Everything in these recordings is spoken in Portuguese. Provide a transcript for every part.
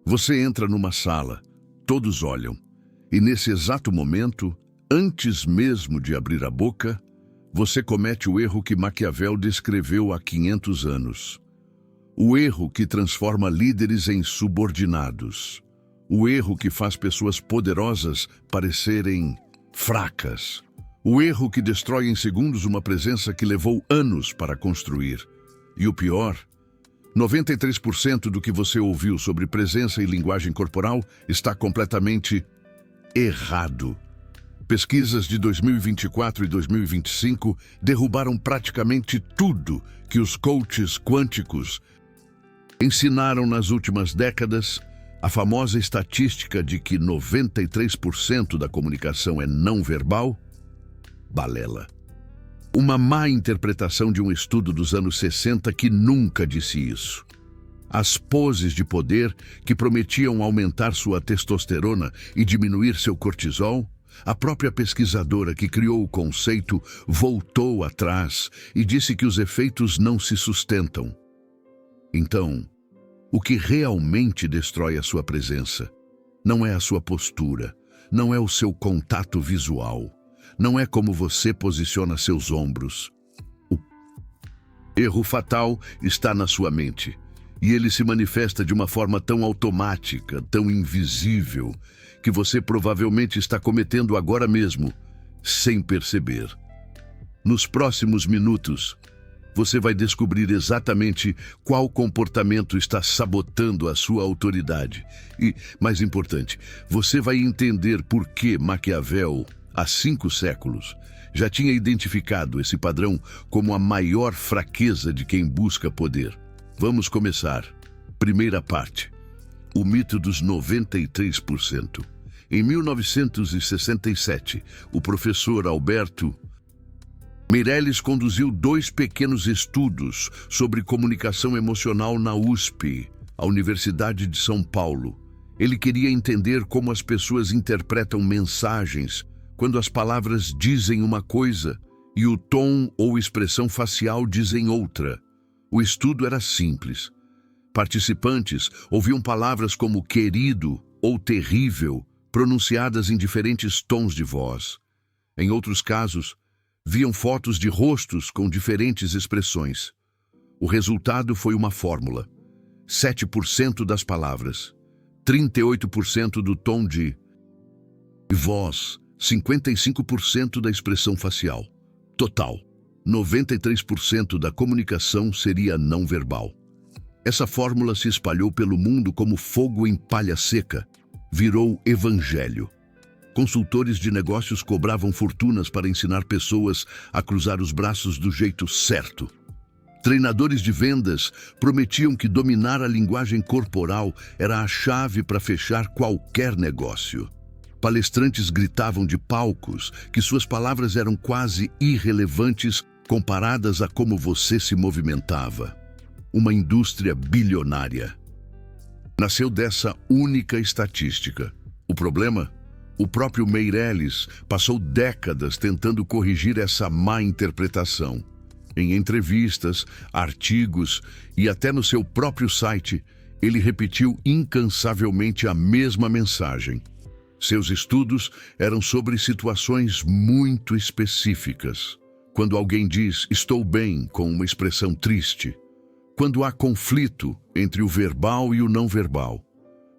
Você entra numa sala, todos olham, e nesse exato momento, antes mesmo de abrir a boca, você comete o erro que Maquiavel descreveu há 500 anos. O erro que transforma líderes em subordinados. O erro que faz pessoas poderosas parecerem fracas. O erro que destrói em segundos uma presença que levou anos para construir. E o pior, 93% do que você ouviu sobre presença e linguagem corporal está completamente errado. Pesquisas de 2024 e 2025 derrubaram praticamente tudo que os coaches quânticos ensinaram nas últimas décadas. A famosa estatística de que 93% da comunicação é não verbal? Balela. Uma má interpretação de um estudo dos anos 60 que nunca disse isso. As poses de poder que prometiam aumentar sua testosterona e diminuir seu cortisol, a própria pesquisadora que criou o conceito voltou atrás e disse que os efeitos não se sustentam. Então, o que realmente destrói a sua presença não é a sua postura, não é o seu contato visual, não é como você posiciona seus ombros. O erro fatal está na sua mente, e ele se manifesta de uma forma tão automática, tão invisível, que você provavelmente está cometendo agora mesmo, sem perceber. Nos próximos minutos, você vai descobrir exatamente qual comportamento está sabotando a sua autoridade. E, mais importante, você vai entender por que Maquiavel, há 5 séculos, já tinha identificado esse padrão como a maior fraqueza de quem busca poder. Vamos começar. Primeira parte. O mito dos 93%. Em 1967, o professor Alberto Meirelles conduziu 2 pequenos estudos sobre comunicação emocional na USP, a Universidade de São Paulo. Ele queria entender como as pessoas interpretam mensagens quando as palavras dizem uma coisa e o tom ou expressão facial dizem outra. O estudo era simples. Participantes ouviam palavras como querido ou terrível, pronunciadas em diferentes tons de voz. Em outros casos, viam fotos de rostos com diferentes expressões. O resultado foi uma fórmula: 7% das palavras, 38% do tom de voz, 55% da expressão facial. Total, 93% da comunicação seria não verbal. Essa fórmula se espalhou pelo mundo como fogo em palha seca. Virou evangelho. Consultores de negócios cobravam fortunas para ensinar pessoas a cruzar os braços do jeito certo. Treinadores de vendas prometiam que dominar a linguagem corporal era a chave para fechar qualquer negócio. Palestrantes gritavam de palcos que suas palavras eram quase irrelevantes comparadas a como você se movimentava. Uma indústria bilionária nasceu dessa única estatística. O problema? O próprio Meirelles passou décadas tentando corrigir essa má interpretação. Em entrevistas, artigos e até no seu próprio site, ele repetiu incansavelmente a mesma mensagem. Seus estudos eram sobre situações muito específicas. Quando alguém diz "estou bem" com uma expressão triste. Quando há conflito entre o verbal e o não verbal.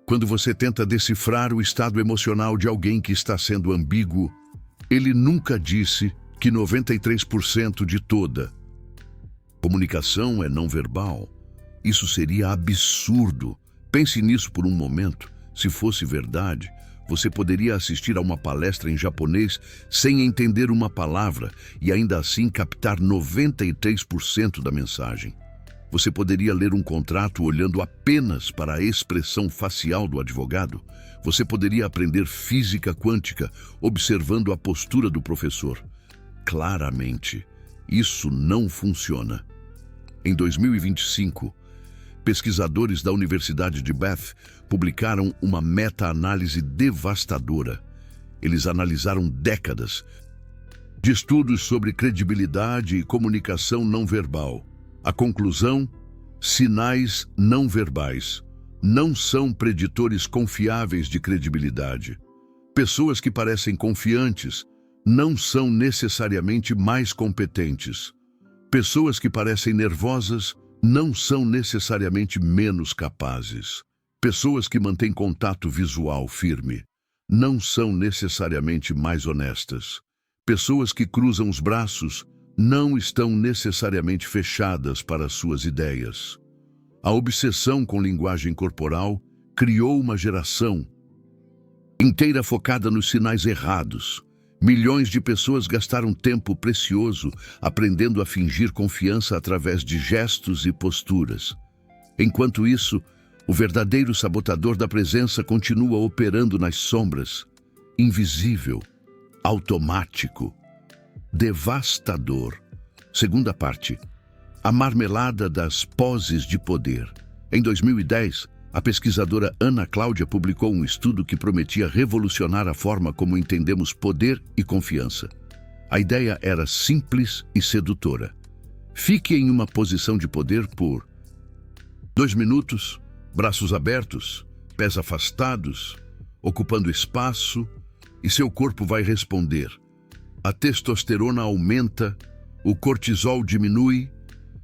Quando você tenta decifrar o estado emocional de alguém que está sendo ambíguo. Ele nunca disse que 93% de toda comunicação é não verbal. Isso seria absurdo. Pense nisso por um momento. Se fosse verdade, você poderia assistir a uma palestra em japonês sem entender uma palavra e ainda assim captar 93% da mensagem. Você poderia ler um contrato olhando apenas para a expressão facial do advogado. Você poderia aprender física quântica observando a postura do professor. Claramente, isso não funciona. Em 2025, pesquisadores da Universidade de Bath publicaram uma meta-análise devastadora. Eles analisaram décadas de estudos sobre credibilidade e comunicação não verbal. A conclusão: sinais não verbais. não são preditores confiáveis de credibilidade. Pessoas que parecem confiantes não são necessariamente mais competentes. Pessoas que parecem nervosas não são necessariamente menos capazes. Pessoas que mantêm contato visual firme não são necessariamente mais honestas. Pessoas que cruzam os braços não estão necessariamente fechadas para suas ideias. A obsessão com linguagem corporal criou uma geração inteira focada nos sinais errados. Milhões de pessoas gastaram tempo precioso aprendendo a fingir confiança através de gestos e posturas. Enquanto isso, o verdadeiro sabotador da presença continua operando nas sombras, invisível, automático, devastador. Segunda parte. A marmelada das poses de poder. Em 2010, a pesquisadora Ana Cláudia publicou um estudo que prometia revolucionar a forma como entendemos poder e confiança. A ideia era simples e sedutora. Fique em uma posição de poder por 2 minutos, braços abertos, pés afastados, ocupando espaço, e seu corpo vai responder. A testosterona aumenta, o cortisol diminui,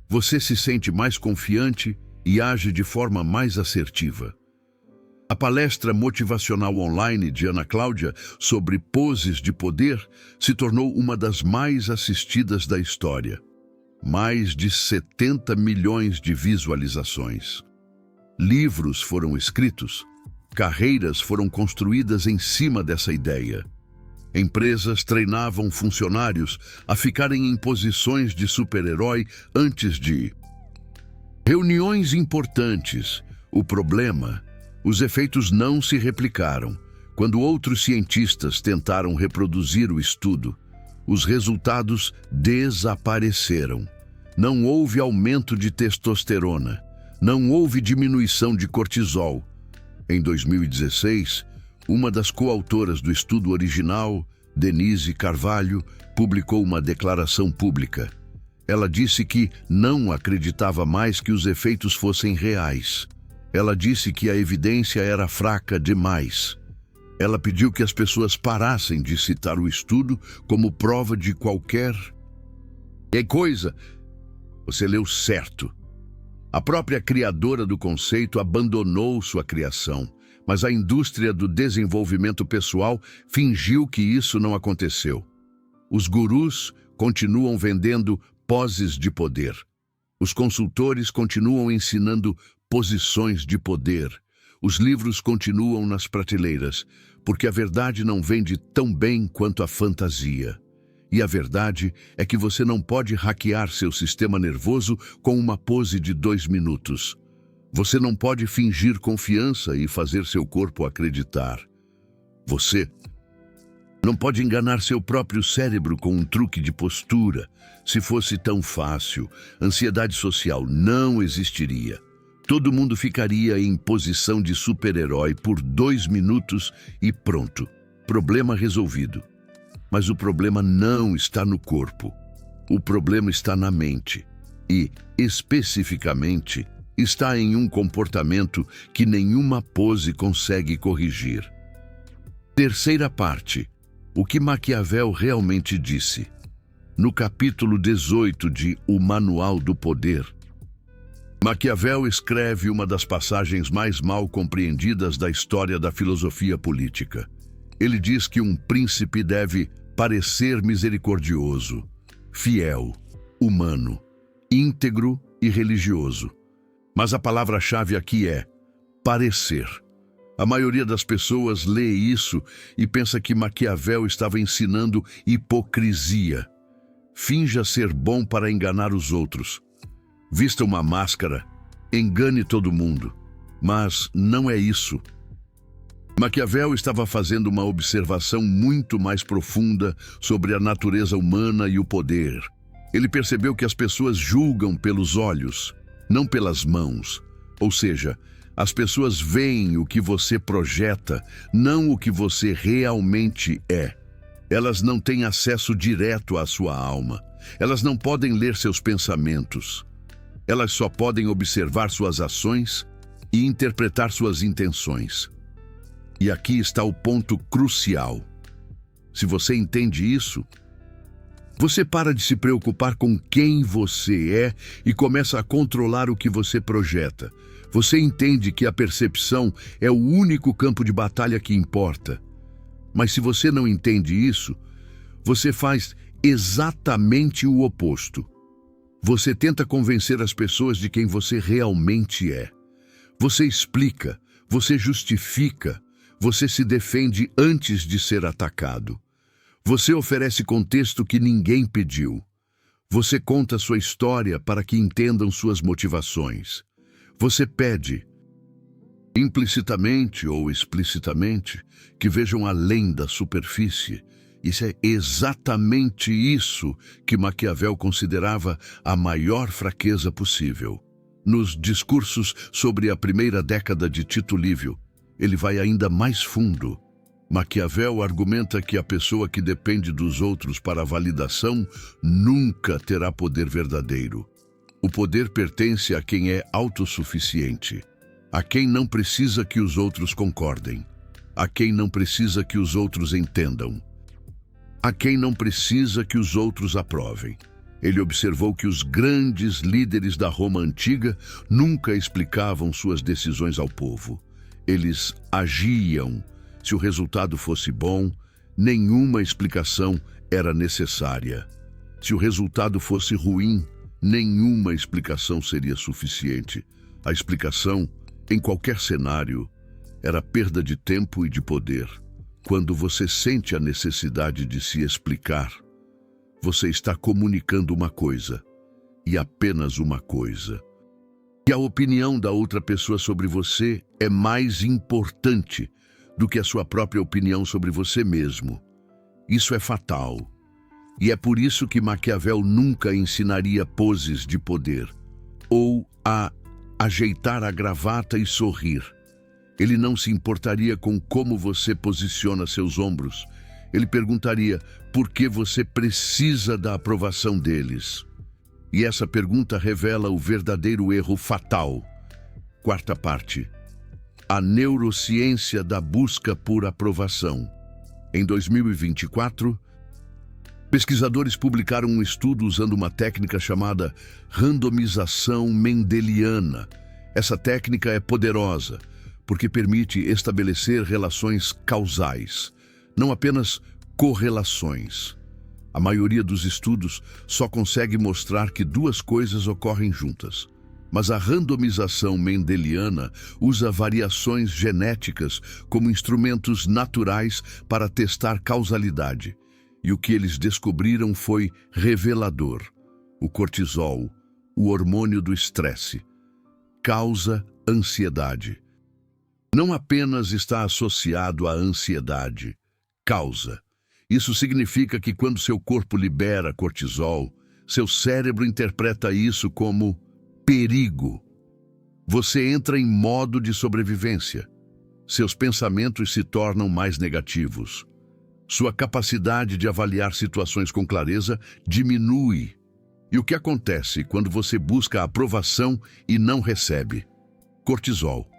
você se sente mais confiante e age de forma mais assertiva. A palestra motivacional online de Ana Cláudia sobre poses de poder se tornou uma das mais assistidas da história. Mais de 70 milhões de visualizações. Livros foram escritos, carreiras foram construídas em cima dessa ideia. Empresas treinavam funcionários a ficarem em posições de super-herói antes de reuniões importantes. O problema, os efeitos não se replicaram. Quando outros cientistas tentaram reproduzir o estudo, os resultados desapareceram. Não houve aumento de testosterona, não houve diminuição de cortisol. Em 2016, uma das coautoras do estudo original, Denise Carvalho, publicou uma declaração pública. Ela disse que não acreditava mais que os efeitos fossem reais. Ela disse que a evidência era fraca demais. Ela pediu que as pessoas parassem de citar o estudo como prova de qualquer coisa. Você leu certo. A própria criadora do conceito abandonou sua criação, mas a indústria do desenvolvimento pessoal fingiu que isso não aconteceu. Os gurus continuam vendendo poses de poder. Os consultores continuam ensinando posições de poder. Os livros continuam nas prateleiras, porque a verdade não vende tão bem quanto a fantasia. E a verdade é que você não pode hackear seu sistema nervoso com uma pose de 2 minutos. Você não pode fingir confiança e fazer seu corpo acreditar. Você não pode enganar seu próprio cérebro com um truque de postura. Se fosse tão fácil, ansiedade social não existiria. Todo mundo ficaria em posição de super-herói por 2 minutos e pronto. Problema resolvido. Mas o problema não está no corpo. O problema está na mente. E, especificamente, está em um comportamento que nenhuma pose consegue corrigir. Terceira parte. O que Maquiavel realmente disse. No capítulo 18 de O Manual do Poder, Maquiavel escreve uma das passagens mais mal compreendidas da história da filosofia política. Ele diz que um príncipe deve parecer misericordioso, fiel, humano, íntegro e religioso. Mas a palavra-chave aqui é parecer. A maioria das pessoas lê isso e pensa que Maquiavel estava ensinando hipocrisia. Finja ser bom para enganar os outros. Vista uma máscara, engane todo mundo. Mas não é isso. Maquiavel estava fazendo uma observação muito mais profunda sobre a natureza humana e o poder. Ele percebeu que as pessoas julgam pelos olhos, não pelas mãos. Ou seja, as pessoas veem o que você projeta, não o que você realmente é. Elas não têm acesso direto à sua alma. Elas não podem ler seus pensamentos. Elas só podem observar suas ações e interpretar suas intenções. E aqui está o ponto crucial. Se você entende isso, você para de se preocupar com quem você é e começa a controlar o que você projeta. Você entende que a percepção é o único campo de batalha que importa. Mas se você não entende isso, você faz exatamente o oposto. Você tenta convencer as pessoas de quem você realmente é. Você explica, você justifica, você se defende antes de ser atacado. Você oferece contexto que ninguém pediu. Você conta sua história para que entendam suas motivações. Você pede, implicitamente ou explicitamente, que vejam além da superfície. Isso é exatamente isso que Maquiavel considerava a maior fraqueza possível. Nos discursos sobre a primeira década de Tito Livio, ele vai ainda mais fundo. Maquiavel argumenta que a pessoa que depende dos outros para a validação nunca terá poder verdadeiro. O poder pertence a quem é autossuficiente, a quem não precisa que os outros concordem, a quem não precisa que os outros entendam, a quem não precisa que os outros aprovem. Ele observou que os grandes líderes da Roma antiga nunca explicavam suas decisões ao povo. Eles agiam. Se o resultado fosse bom, nenhuma explicação era necessária. Se o resultado fosse ruim, nenhuma explicação seria suficiente. A explicação, em qualquer cenário, era perda de tempo e de poder. Quando você sente a necessidade de se explicar, você está comunicando uma coisa, e apenas uma coisa. Que a opinião da outra pessoa sobre você é mais importante do que a sua própria opinião sobre você mesmo. Isso é fatal. E é por isso que Maquiavel nunca ensinaria poses de poder, ou a ajeitar a gravata e sorrir. Ele não se importaria com como você posiciona seus ombros. Ele perguntaria por que você precisa da aprovação deles. E essa pergunta revela o verdadeiro erro fatal. Quarta parte. A neurociência da busca por aprovação. Em 2024, pesquisadores publicaram um estudo usando uma técnica chamada randomização mendeliana. Essa técnica é poderosa porque permite estabelecer relações causais, não apenas correlações. A maioria dos estudos só consegue mostrar que duas coisas ocorrem juntas. Mas a randomização mendeliana usa variações genéticas como instrumentos naturais para testar causalidade. E o que eles descobriram foi revelador. O cortisol, o hormônio do estresse, causa ansiedade. Não apenas está associado à ansiedade, causa. Isso significa que quando seu corpo libera cortisol, seu cérebro interpreta isso como perigo. Você entra em modo de sobrevivência. Seus pensamentos se tornam mais negativos. Sua capacidade de avaliar situações com clareza diminui. E o que acontece quando você busca aprovação e não recebe? Cortisol.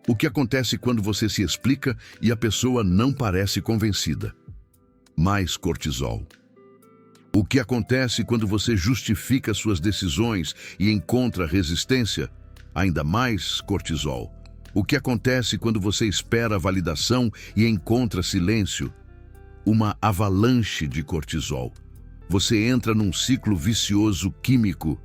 O que acontece quando você se explica e a pessoa não parece convencida? Mais cortisol. O que acontece quando você justifica suas decisões e encontra resistência? Ainda mais cortisol. O que acontece quando você espera a validação e encontra silêncio? Uma avalanche de cortisol. Você entra num ciclo vicioso químico.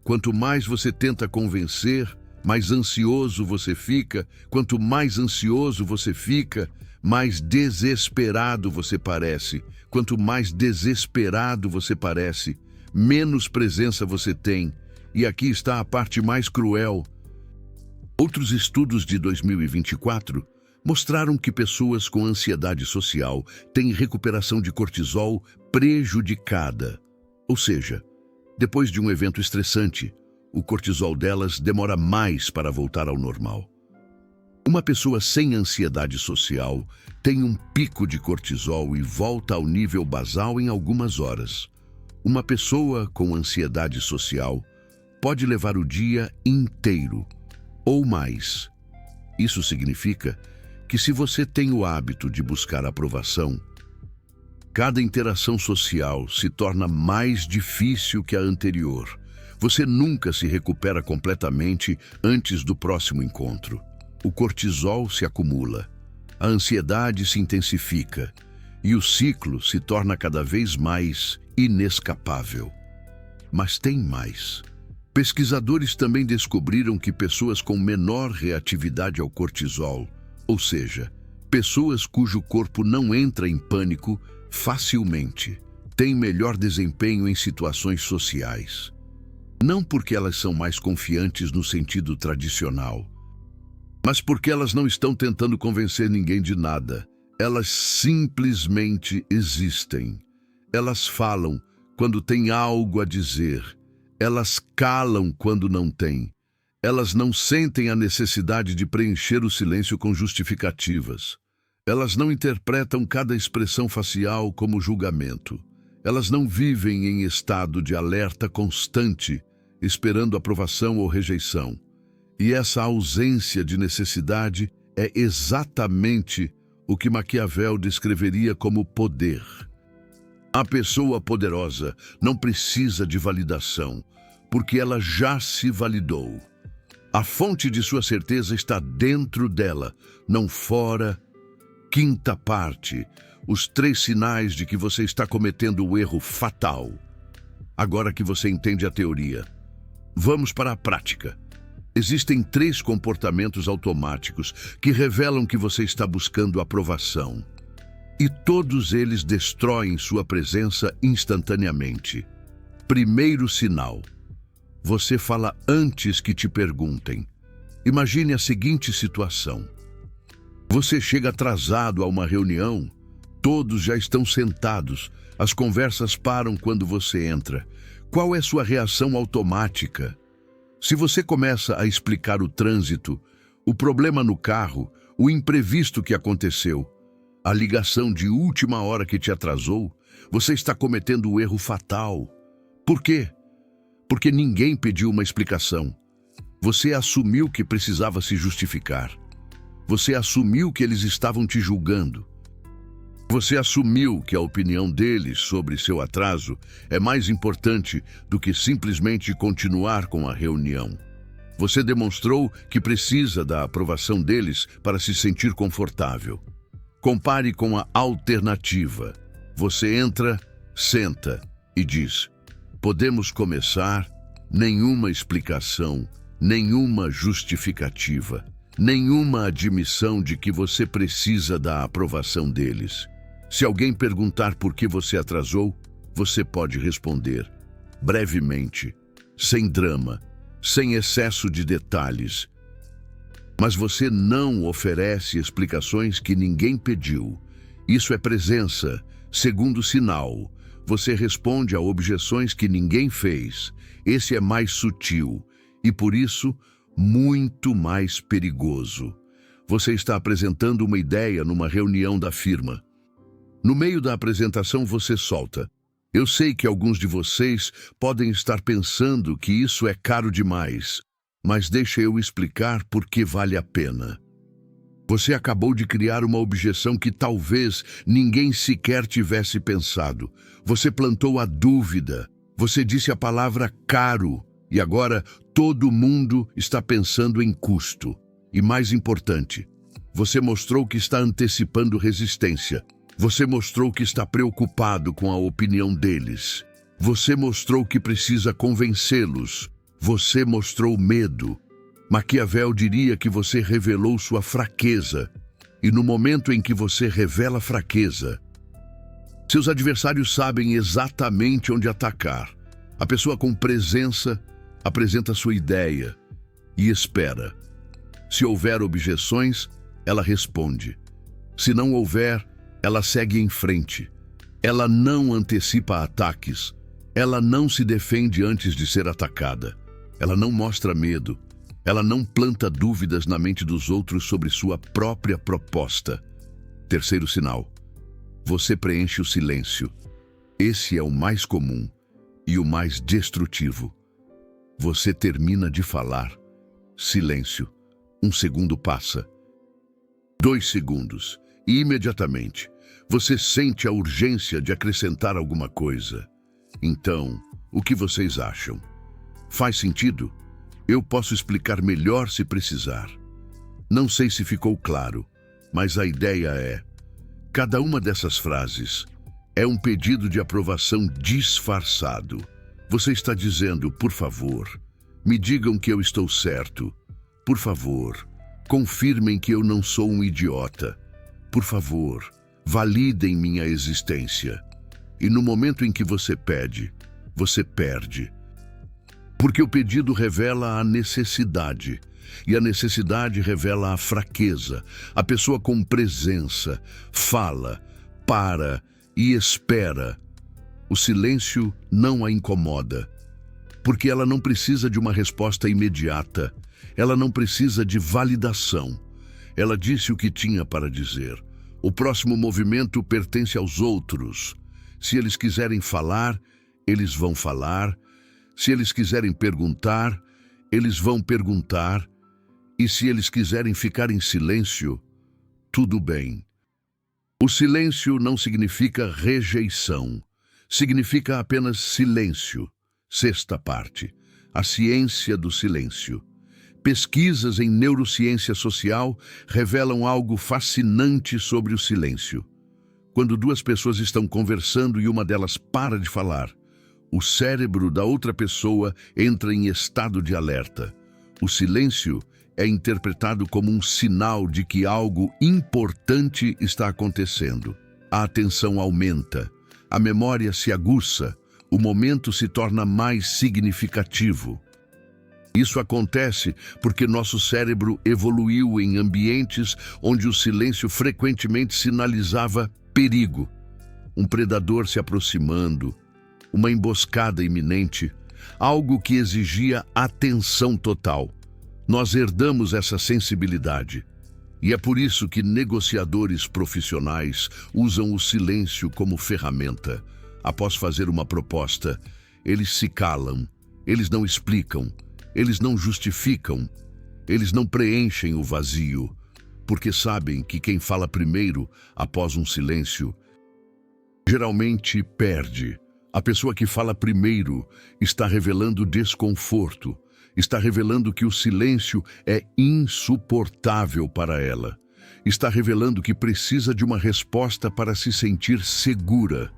Quanto mais você tenta convencer, mais ansioso você fica. Quanto mais ansioso você fica, mais desesperado você parece. Quanto mais desesperado você parece, menos presença você tem. E aqui está a parte mais cruel. Outros estudos de 2024 mostraram que pessoas com ansiedade social têm recuperação de cortisol prejudicada. Ou seja, depois de um evento estressante, o cortisol delas demora mais para voltar ao normal. Uma pessoa sem ansiedade social tem um pico de cortisol e volta ao nível basal em algumas horas. Uma pessoa com ansiedade social pode levar o dia inteiro, ou mais, Isso significa que se você tem o hábito de buscar aprovação, cada interação social se torna mais difícil que a anterior. Você nunca se recupera completamente antes do próximo encontro. O cortisol se acumula, a ansiedade se intensifica e o ciclo se torna cada vez mais inescapável. Mas tem mais. Pesquisadores também descobriram que pessoas com menor reatividade ao cortisol, ou seja, pessoas cujo corpo não entra em pânico facilmente, têm melhor desempenho em situações sociais. Não porque elas são mais confiantes no sentido tradicional, mas porque elas não estão tentando convencer ninguém de nada. Elas simplesmente existem. Elas falam quando têm algo a dizer. Elas calam quando não têm. Elas não sentem a necessidade de preencher o silêncio com justificativas. Elas não interpretam cada expressão facial como julgamento. Elas não vivem em estado de alerta constante, esperando aprovação ou rejeição. E essa ausência de necessidade é exatamente o que Maquiavel descreveria como poder. A pessoa poderosa não precisa de validação, porque ela já se validou. A fonte de sua certeza está dentro dela, não fora. Quinta parte, os 3 sinais de que você está cometendo o erro fatal. Agora que você entende a teoria, vamos para a prática. Existem 3 comportamentos automáticos que revelam que você está buscando aprovação. E todos eles destroem sua presença instantaneamente. Primeiro sinal. Você fala antes que te perguntem. Imagine a seguinte situação. Você chega atrasado a uma reunião, todos já estão sentados, as conversas param quando você entra. Qual é sua reação automática? Se você começa a explicar o trânsito, o problema no carro, o imprevisto que aconteceu, a ligação de última hora que te atrasou, você está cometendo o erro fatal. Por quê? Porque ninguém pediu uma explicação. Você assumiu que precisava se justificar. Você assumiu que eles estavam te julgando. Você assumiu que a opinião deles sobre seu atraso é mais importante do que simplesmente continuar com a reunião. Você demonstrou que precisa da aprovação deles para se sentir confortável. Compare com a alternativa. Você entra, senta e diz: podemos começar? Nenhuma explicação, nenhuma justificativa, nenhuma admissão de que você precisa da aprovação deles. Se alguém perguntar por que você atrasou, você pode responder brevemente, sem drama, sem excesso de detalhes. Mas você não oferece explicações que ninguém pediu. Isso é presença. Segundo sinal, você responde a objeções que ninguém fez. Esse é mais sutil e, por isso, muito mais perigoso. Você está apresentando uma ideia numa reunião da firma. No meio da apresentação você solta: eu sei que alguns de vocês podem estar pensando que isso é caro demais, mas deixa eu explicar por que vale a pena. Você acabou de criar uma objeção que talvez ninguém sequer tivesse pensado. Você plantou a dúvida. Você disse a palavra caro e agora todo mundo está pensando em custo. E mais importante, você mostrou que está antecipando resistência. Você mostrou que está preocupado com a opinião deles. Você mostrou que precisa convencê-los. Você mostrou medo. Maquiavel diria que você revelou sua fraqueza. E no momento em que você revela fraqueza, seus adversários sabem exatamente onde atacar. A pessoa com presença apresenta sua ideia e espera. Se houver objeções, ela responde. Se não houver, ela segue em frente. Ela não antecipa ataques. Ela não se defende antes de ser atacada. Ela não mostra medo. Ela não planta dúvidas na mente dos outros sobre sua própria proposta. Terceiro sinal. Você preenche o silêncio. Esse é o mais comum e o mais destrutivo. Você termina de falar. Silêncio. Um segundo passa. 2 segundos. E imediatamente, você sente a urgência de acrescentar alguma coisa. Então, o que vocês acham? Faz sentido? Eu posso explicar melhor se precisar. Não sei se ficou claro, mas a ideia é: cada uma dessas frases é um pedido de aprovação disfarçado. Você está dizendo, por favor, me digam que eu estou certo. Por favor, confirmem que eu não sou um idiota. Por favor, validem minha existência. E no momento em que você pede, você perde. Porque o pedido revela a necessidade, e a necessidade revela a fraqueza. A pessoa com presença fala, para e espera. O silêncio não a incomoda, porque ela não precisa de uma resposta imediata. Ela não precisa de validação. Ela disse o que tinha para dizer. O próximo movimento pertence aos outros. Se eles quiserem falar, eles vão falar. Se eles quiserem perguntar, eles vão perguntar. E se eles quiserem ficar em silêncio, tudo bem. O silêncio não significa rejeição. Significa apenas silêncio. Sexta parte. A ciência do silêncio. Pesquisas em neurociência social revelam algo fascinante sobre o silêncio. Quando duas pessoas estão conversando e uma delas para de falar, o cérebro da outra pessoa entra em estado de alerta. O silêncio é interpretado como um sinal de que algo importante está acontecendo. A atenção aumenta, a memória se aguça, o momento se torna mais significativo. Isso acontece porque nosso cérebro evoluiu em ambientes onde o silêncio frequentemente sinalizava perigo. Um predador se aproximando, uma emboscada iminente, algo que exigia atenção total. Nós herdamos essa sensibilidade. E é por isso que negociadores profissionais usam o silêncio como ferramenta. Após fazer uma proposta, eles se calam, eles não explicam, eles não justificam, eles não preenchem o vazio, porque sabem que quem fala primeiro, após um silêncio, geralmente perde. A pessoa que fala primeiro está revelando desconforto, está revelando que o silêncio é insuportável para ela, está revelando que precisa de uma resposta para se sentir segura.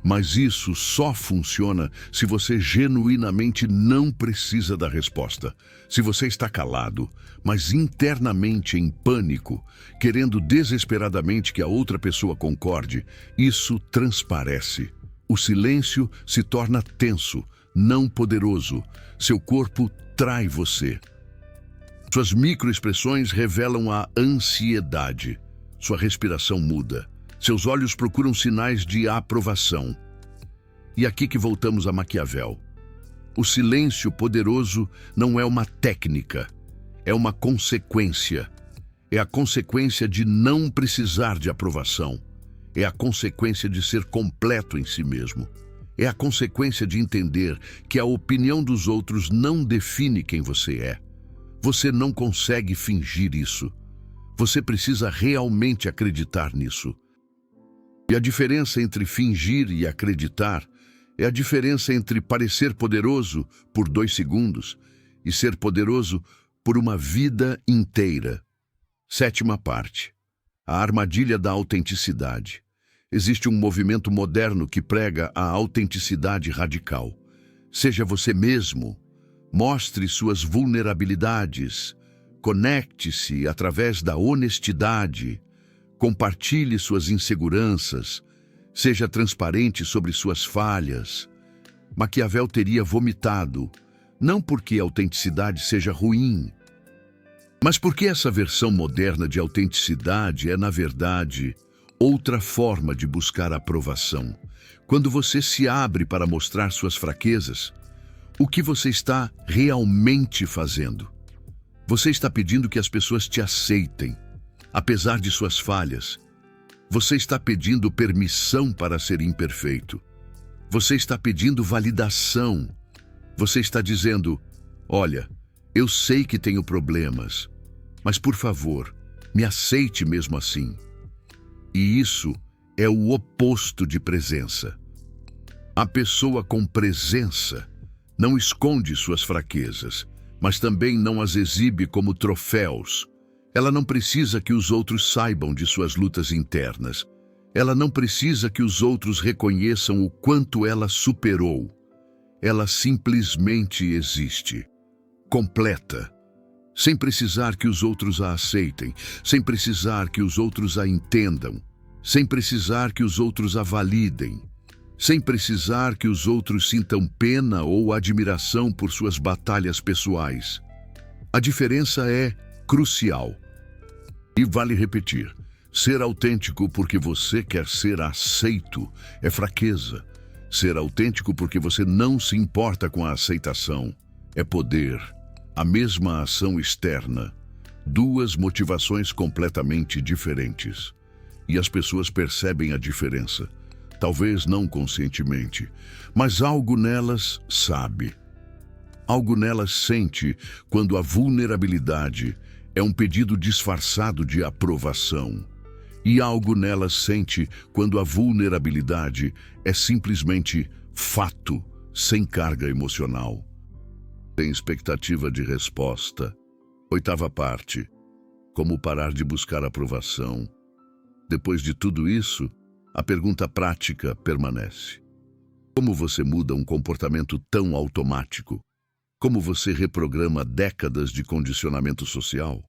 Mas isso só funciona se você genuinamente não precisa da resposta. Se você está calado, mas internamente em pânico, querendo desesperadamente que a outra pessoa concorde, isso transparece. O silêncio se torna tenso, não poderoso. Seu corpo trai você. Suas microexpressões revelam a ansiedade. Sua respiração muda. Seus olhos procuram sinais de aprovação. E aqui que voltamos a Maquiavel. O silêncio poderoso não é uma técnica, é uma consequência. É a consequência de não precisar de aprovação. É a consequência de ser completo em si mesmo. É a consequência de entender que a opinião dos outros não define quem você é. Você não consegue fingir isso. Você precisa realmente acreditar nisso. E a diferença entre fingir e acreditar é a diferença entre parecer poderoso por 2 segundos e ser poderoso por uma vida inteira. Sétima parte. A armadilha da autenticidade. Existe um movimento moderno que prega a autenticidade radical. Seja você mesmo. Mostre suas vulnerabilidades. Conecte-se através da honestidade. Compartilhe suas inseguranças. Seja transparente sobre suas falhas. Maquiavel teria vomitado, não porque a autenticidade seja ruim, mas porque essa versão moderna de autenticidade é, na verdade, outra forma de buscar aprovação. Quando você se abre para mostrar suas fraquezas, o que você está realmente fazendo? Você está pedindo que as pessoas te aceitem, apesar de suas falhas. Você está pedindo permissão para ser imperfeito. Você está pedindo validação. Você está dizendo, olha, eu sei que tenho problemas, mas por favor, me aceite mesmo assim. E isso é o oposto de presença. A pessoa com presença não esconde suas fraquezas, mas também não as exibe como troféus. Ela não precisa que os outros saibam de suas lutas internas. Ela não precisa que os outros reconheçam o quanto ela superou. Ela simplesmente existe, completa, sem precisar que os outros a aceitem, sem precisar que os outros a entendam, sem precisar que os outros a validem, sem precisar que os outros sintam pena ou admiração por suas batalhas pessoais. A diferença é crucial. E vale repetir, ser autêntico porque você quer ser aceito é fraqueza. Ser autêntico porque você não se importa com a aceitação é poder. A mesma ação externa, duas motivações completamente diferentes. E as pessoas percebem a diferença. Talvez não conscientemente, mas algo nelas sabe. Algo nelas sente quando a vulnerabilidade é um pedido disfarçado de aprovação. E algo nelas sente quando a vulnerabilidade é simplesmente fato, sem carga emocional. Tem expectativa de resposta. 8ª parte. Como parar de buscar aprovação? Depois de tudo isso, a pergunta prática permanece. Como você muda um comportamento tão automático? Como você reprograma décadas de condicionamento social?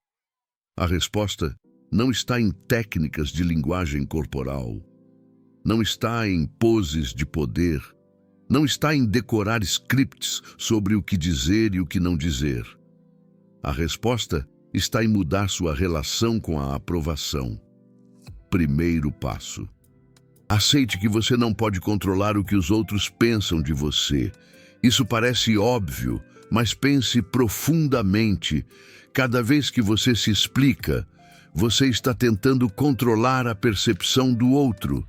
A resposta não está em técnicas de linguagem corporal. Não está em poses de poder. Não está em decorar scripts sobre o que dizer e o que não dizer. A resposta está em mudar sua relação com a aprovação. Primeiro passo. Aceite que você não pode controlar o que os outros pensam de você. Isso parece óbvio, mas pense profundamente. Cada vez que você se explica, você está tentando controlar a percepção do outro.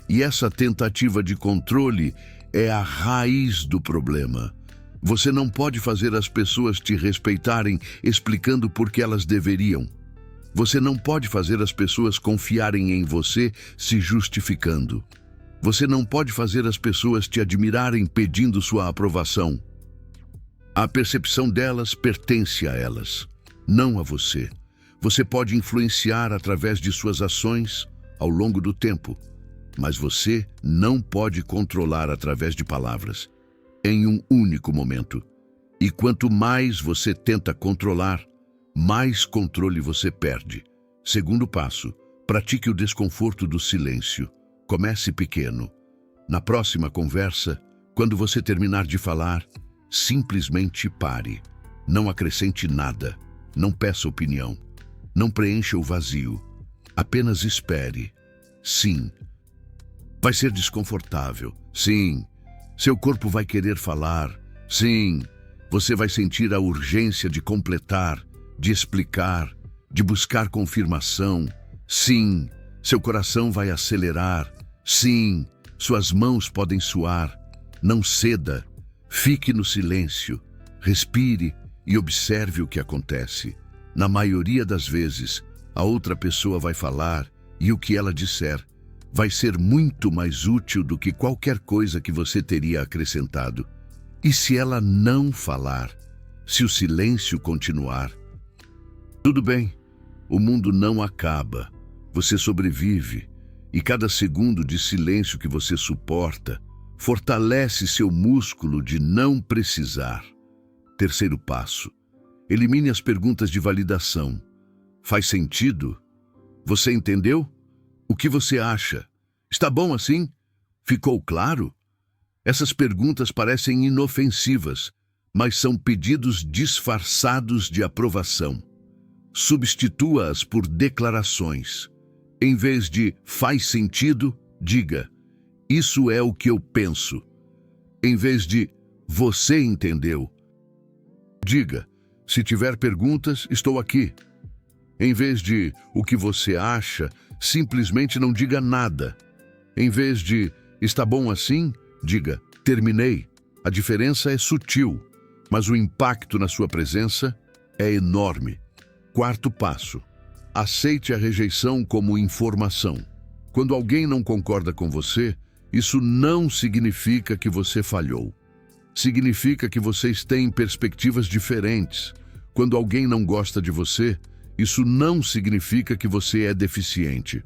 E essa tentativa de controle é a raiz do problema. Você não pode fazer as pessoas te respeitarem explicando por que elas deveriam. Você não pode fazer as pessoas confiarem em você se justificando. Você não pode fazer as pessoas te admirarem pedindo sua aprovação. A percepção delas pertence a elas, não a você. Você pode influenciar através de suas ações ao longo do tempo, mas você não pode controlar através de palavras, em um único momento. E quanto mais você tenta controlar, mais controle você perde. Segundo passo, pratique o desconforto do silêncio. Comece pequeno. Na próxima conversa, quando você terminar de falar, simplesmente pare. Não acrescente nada. Não peça opinião. Não preencha o vazio. Apenas espere. Sim. Vai ser desconfortável. Sim. Seu corpo vai querer falar. Sim. Você vai sentir a urgência de completar, de explicar, de buscar confirmação. Sim. Seu coração vai acelerar. Sim. Suas mãos podem suar. Não ceda. Fique no silêncio. Respire e observe o que acontece. Na maioria das vezes, a outra pessoa vai falar e o que ela disser vai ser muito mais útil do que qualquer coisa que você teria acrescentado. E se ela não falar? Se o silêncio continuar? Tudo bem, o mundo não acaba. Você sobrevive e cada segundo de silêncio que você suporta fortalece seu músculo de não precisar. Terceiro passo. Elimine as perguntas de validação. Faz sentido? Você entendeu? O que você acha? Está bom assim? Ficou claro? Essas perguntas parecem inofensivas, mas são pedidos disfarçados de aprovação. Substitua-as por declarações. Em vez de "faz sentido", diga "isso é o que eu penso". Em vez de "você entendeu", diga "se tiver perguntas, estou aqui". Em vez de "o que você acha", simplesmente não diga nada. Em vez de "está bom assim", diga "terminei". A diferença é sutil, mas o impacto na sua presença é enorme. Quarto passo: aceite a rejeição como informação. Quando alguém não concorda com você, isso não significa que você falhou. Significa que vocês têm perspectivas diferentes. Quando alguém não gosta de você, isso não significa que você é deficiente.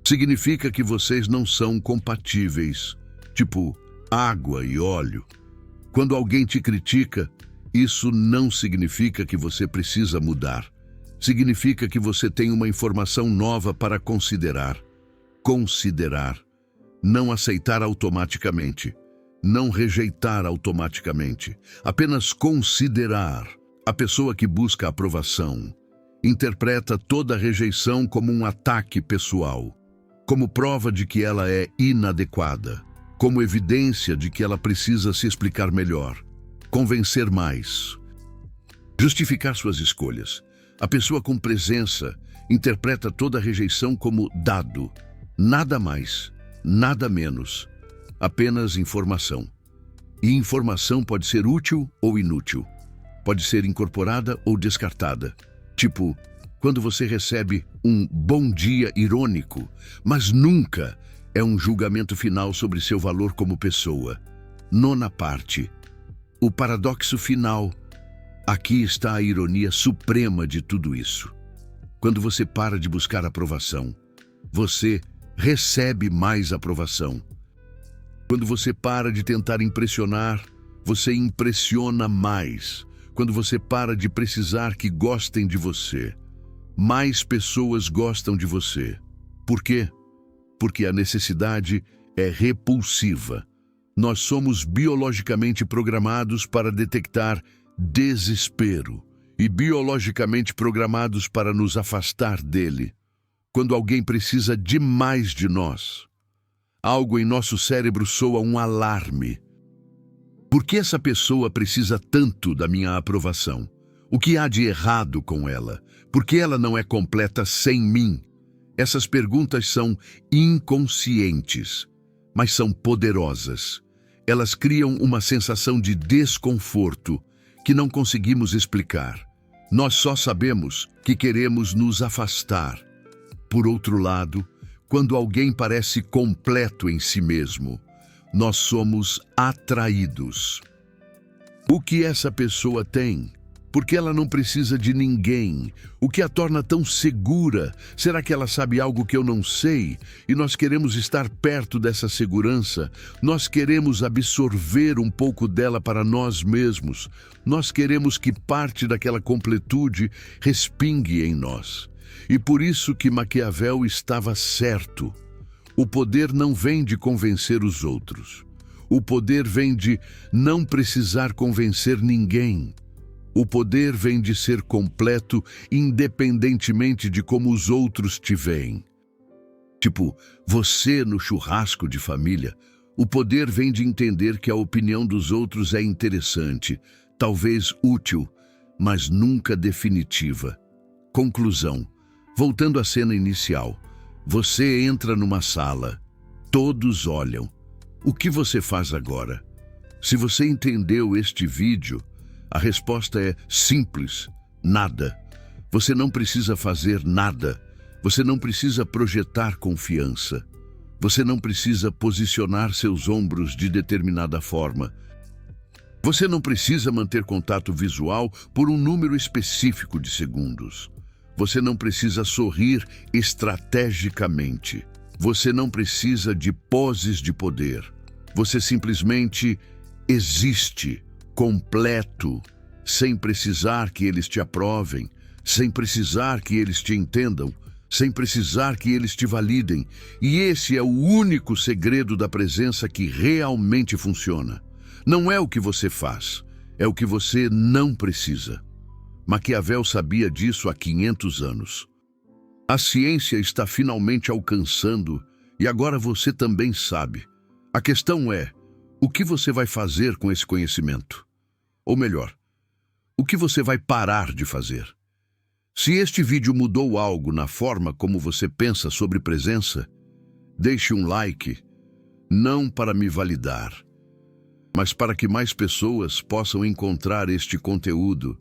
Significa que vocês não são compatíveis, tipo água e óleo. Quando alguém te critica, isso não significa que você precisa mudar. Significa que você tem uma informação nova para considerar. Considerar. Não aceitar automaticamente. Não rejeitar automaticamente. Apenas considerar. A pessoa que busca aprovação interpreta toda rejeição como um ataque pessoal, como prova de que ela é inadequada, como evidência de que ela precisa se explicar melhor, convencer mais, justificar suas escolhas. A pessoa com presença interpreta toda rejeição como dado, nada mais, nada menos, apenas informação. E informação pode ser útil ou inútil, pode ser incorporada ou descartada. Tipo, quando você recebe um bom dia irônico, mas nunca é um julgamento final sobre seu valor como pessoa. Nona parte. O paradoxo final. Aqui está a ironia suprema de tudo isso. Quando você para de buscar aprovação, você recebe mais aprovação. Quando você para de tentar impressionar, você impressiona mais. Quando você para de precisar que gostem de você, mais pessoas gostam de você. Por quê? Porque a necessidade é repulsiva. Nós somos biologicamente programados para detectar desespero e biologicamente programados para nos afastar dele. Quando alguém precisa demais de nós, algo em nosso cérebro soa um alarme. Por que essa pessoa precisa tanto da minha aprovação? O que há de errado com ela? Por que ela não é completa sem mim? Essas perguntas são inconscientes, mas são poderosas. Elas criam uma sensação de desconforto que não conseguimos explicar. Nós só sabemos que queremos nos afastar. Por outro lado, quando alguém parece completo em si mesmo, nós somos atraídos. O que essa pessoa tem? Porque ela não precisa de ninguém. O que a torna tão segura? Será que ela sabe algo que eu não sei? E nós queremos estar perto dessa segurança. Nós queremos absorver um pouco dela para nós mesmos. Nós queremos que parte daquela completude respingue em nós. E por isso que Maquiavel estava certo. O poder não vem de convencer os outros. O poder vem de não precisar convencer ninguém. O poder vem de ser completo independentemente de como os outros te veem. Tipo, você no churrasco de família. O poder vem de entender que a opinião dos outros é interessante, talvez útil, mas nunca definitiva. Conclusão. Voltando à cena inicial. Você entra numa sala. Todos olham. O que você faz agora? Se você entendeu este vídeo, a resposta é simples: nada. Você não precisa fazer nada. Você não precisa projetar confiança. Você não precisa posicionar seus ombros de determinada forma. Você não precisa manter contato visual por um número específico de segundos. Você não precisa sorrir estrategicamente. Você não precisa de poses de poder. Você simplesmente existe, completo, sem precisar que eles te aprovem, sem precisar que eles te entendam, sem precisar que eles te validem. E esse é o único segredo da presença que realmente funciona. Não é o que você faz, é o que você não precisa. Maquiavel sabia disso há 500 anos. A ciência está finalmente alcançando e agora você também sabe. A questão é, o que você vai fazer com esse conhecimento? Ou melhor, o que você vai parar de fazer? Se este vídeo mudou algo na forma como você pensa sobre presença, deixe um like, não para me validar, mas para que mais pessoas possam encontrar este conteúdo.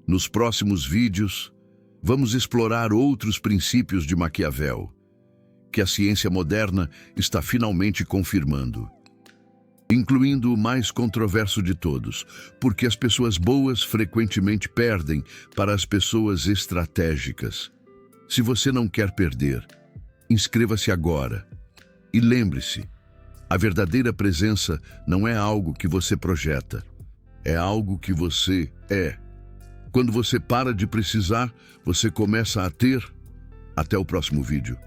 Nos próximos vídeos, vamos explorar outros princípios de Maquiavel, que a ciência moderna está finalmente confirmando, incluindo o mais controverso de todos, porque as pessoas boas frequentemente perdem para as pessoas estratégicas. Se você não quer perder, inscreva-se agora. E lembre-se, a verdadeira presença não é algo que você projeta, é algo que você é. Quando você para de precisar, você começa a ter. Até o próximo vídeo.